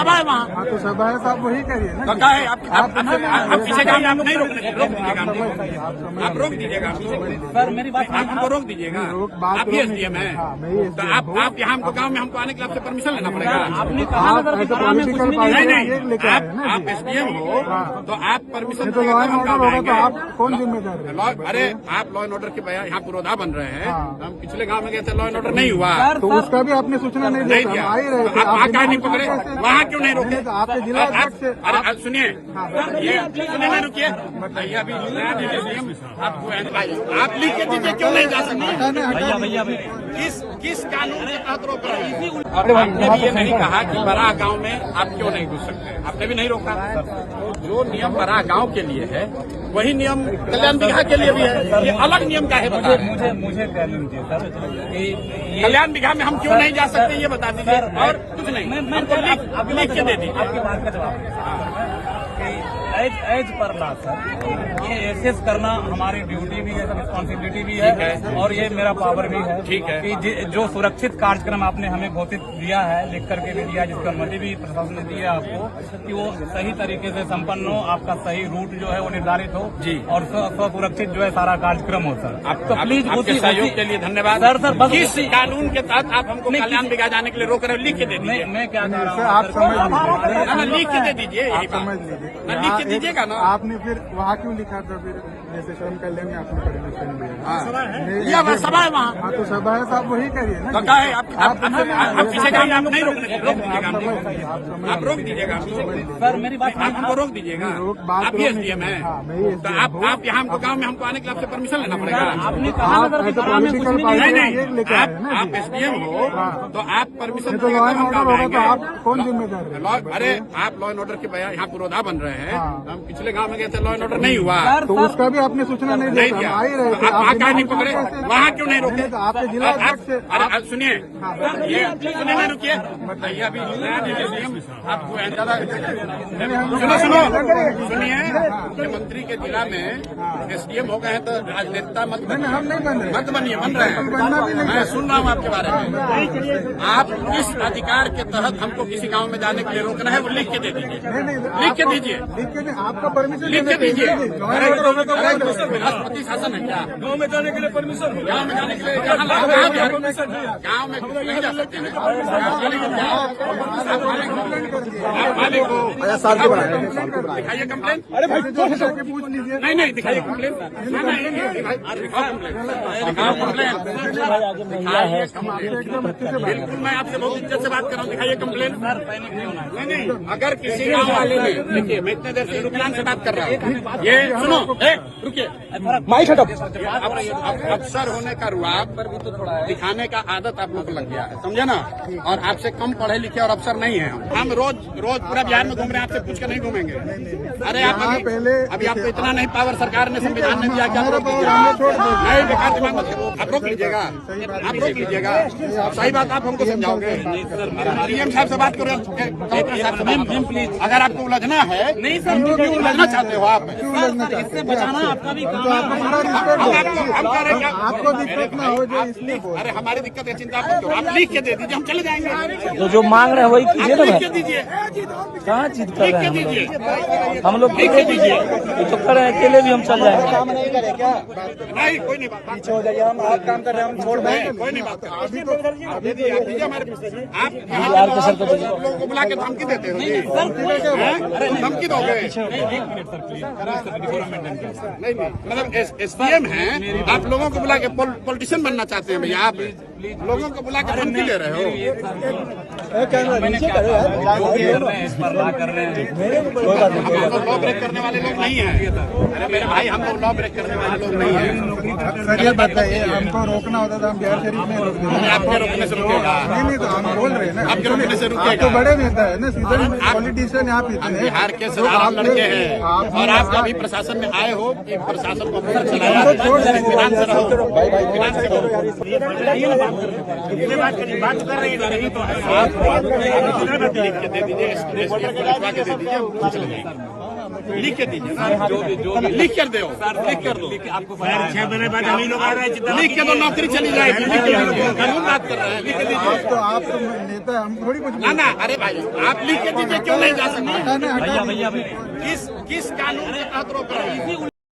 सभा है वहाँ। हाँ तो सभा है, आप वही करिए ना। क्या है आप किसी काम में आप नहीं रोक दीजिएगा, आप रोक दीजिएगा सर मेरी बात, आप हमको रोक दीजिएगा। आप भी एसडीएम है तो आप यहाँ हमको गाँव में हमको आने के लिए आपसे परमिशन लेना पड़ेगा। आपने कहा नहीं आप एसडीएम हो तो आप परमिशन तो लॉ एंड ऑर्डर होगा तो आप कौन जिम्मेदार है? अरे आप लॉ एंड ऑर्डर के यहाँ पुरोधा बन रहे हैं। हम पिछले गांव में गए थे, लॉ एंड ऑर्डर नहीं हुआ तो उसका भी आपने सूचना नहीं दिया। आ ही रहे थे, आप वहाँ नहीं पकड़े, वहाँ क्यों नहीं रोके? आपके जिला अध्यक्ष से अरे सुनिए, ये सुनिए नहीं रुकिए, बताइए अभी आप लिख के दीजिए, क्यों नहीं जा सकते? किस कानून के तहत रोक रहे हैं? आपने भी ये नहीं कहा कि बड़ा गांव में आप क्यों नहीं घुस सकते, आपने भी नहीं रोका। जो नियम बड़ा गांव के लिए है वही नियम कल्याण बिघा के लिए भी है। ये अलग नियम का है, बता मुझे कह लीजिए सर, कल्याण बिघा में हम क्यों नहीं जा सकते ये बता दीजिए, और कुछ नहीं। हमको लिख के दे दीजिए। आपकी बात का जवाब एज पर ला सर, ये एसेस करना हमारी ड्यूटी भी है, रिस्पॉन्सिबिलिटी भी है और ये मेरा पावर भी है। ठीक है कि जो सुरक्षित कार्यक्रम आपने हमें घोषित दिया है, लिख करके भी दिया, जिसकी अनुमति भी प्रशासन ने दी है आपको, कि वो सही तरीके से संपन्न हो, आपका सही रूट जो है वो निर्धारित हो जी, और सुरक्षित जो है सारा कार्यक्रम हो सर। तो प्लीज आपके सहयोग के लिए धन्यवाद सर। बस किस कानून के तहत आप हमको कल्याण बिघा जाने के लिए रोक रहे हो? लिख के दे दीजिए। मैं क्या कह रहा हूँ, आप समझ लीजिए, लिख के दे दीजिए, यही समझ बात लीजिए, लिख के दीजिएगा ना। आपने फिर वहाँ क्यों लिखा था? फिर जैसे श्रम कल्याण में आपने परमिशन दिया, सभा है वहाँ। हाँ तो सभा है, आप वही करिए ना। क्या है आप किसी काम में आप नहीं रोक दीजिएगा, आप रोक दीजिएगा सर मेरी बात, आप हमको रोक दीजिएगा। आप भी एसडीएम है तो आप यहाँ हमको गाँव में हमको आने के लिए आपसे परमिशन लेना पड़ेगा। आपने कहा नहीं आप एसडीएम हो तो आप परमिशन तो लॉ एंड ऑर्डर होगा तो आप कौन जिम्मेदार है? अरे आप लॉ एंड ऑर्डर के यहाँ पुरोधा बन रहे हैं। हम पिछले गांव में गए थे, लॉ एंड ऑर्डर नहीं हुआ तो उसका भी आपने सूचना नहीं दिया। आ ही रहे थे, आप वहाँ नहीं पकड़े, वहाँ क्यों नहीं रोके? आपके जिला अध्यक्ष से अरे सुनिए, ये सुनिए नहीं रुकिए, बताइए अभी आपको सुनिए, मुख्यमंत्री के जिला में एसडीएम हो गए हैं तो राजनेता मत बनिए, बन रहे हैं। मैं सुन रहा हूँ आपके बारे में। आप किस अधिकार के तहत हमको किसी गांव में जाने के लिए रोकना है वो लिख के दे दीजिए, लिख के दीजिए, आपका परमिशन लिख के दीजिए। राष्ट्रपति शासन है क्या? गाँव में जाने के लिए परमिशन, गाँव में जाने के लिए गाँव में नहीं जा सकते हैं। मालिक को दिखाइए कंप्लेन। पूछ लीजिए। नहीं दिखाइए कंप्लेन। बिल्कुल मैं आपसे बहुत इज्जत से बात कर रहा हूँ, दिखाइए कंप्लेन। नहीं अगर किसी गाँव वाले ने, देखिए मैं इतने देर से रुकनान से बात कर रहा हूँ, ये सुनो, रुकिए, माइक हटाओ। अफसर होने का रुआब पर भी तो थोड़ा दिखाने का आदत आप लोग को लग गया है, समझे ना? और आपसे कम पढ़े लिखे और अफसर नहीं है हम रोज पूरा बिहार में घूम रहे हैं, आपसे पूछ कर नहीं घूमेंगे। अरे आप अभी आपको इतना नहीं पावर सरकार ने संविधान ने दिया, क्या रोक लीजिएगा? नहीं बेकार दिमाग मत करो, आप रोक लीजिएगा, आप रोक लीजिएगा। सही बात आप हमको समझाओगे। डीएम साहब से बात करो, प्लीज। अगर आपको उलझना है, नहीं सर, क्यों उलझना चाहते हो आप? इससे बचाना आपका भी काम आपको दिक्कत ना हो जाए इसलिए। अरे हमारी दिक्कत है, चिंता मत करो, आप लिख के दे दीजिए, हम चले जाएंगे। तो जो मांग रहे हैं वही कीजिए ना। लिख के दीजिए, कहाँ चीज कर रहे हैं हम लोग? लिख के दीजिए। तो करे अकेले भी हम चल जाएंगे। काम नहीं करे क्या? नहीं कोई नहीं बात, पीछे हो जाइए, हम आप काम कर रहे हैं, हम छोड़ दें। कोई नहीं बात। आप दीजिए हमारे, आप लोगों को बुला के धमकी देते हो जी? धमकी दोगे? नहीं मतलब एसडीएम है, आप लोगों को बुला के पॉलिटिशियन बनना चाहते हैं भैया? आप लोगों को बुला के धमकी ले रहे हो? लॉ ब्रेक करने वाले लोग नहीं है। अरे मेरे भाई, हम लोग लॉ ब्रेक करने वाले लोग नहीं है। सर ये बताइए, हमको रोकना होता था, हम बिहार शरीफ में रोक देते। आपके रोकने से रुकेगा? नहीं तो हम बोल रहे हैं ना, आपके रोकने से रुकेगा? तो बड़े नेता है ना, सीधे पॉलिटिशियन यहाँ पे हम बिहार के साधारण लड़के हैं और आप अभी प्रशासन में आए हो कि प्रशासन को चलाया, विधान से रहो, विधान से रहो। बात कर रही है तो आप लिख के दे दीजिए, चले जाएंगे। लिख के दीजिए लिख कर दो लिख कर दो आपको 6 महीने बाद हम ही लोग आ रहे हैं। लिख के दो नौकरी चली जाएगी। लिख के दो कानून बात कर रहे हैं लिख के दीजिए। आप तो नेता हम थोड़ी कुछ ना अरे भाई आप लिख के दीजिए क्यों नहीं जा सकते भैया किस कानून के तहत रोक रहे हैं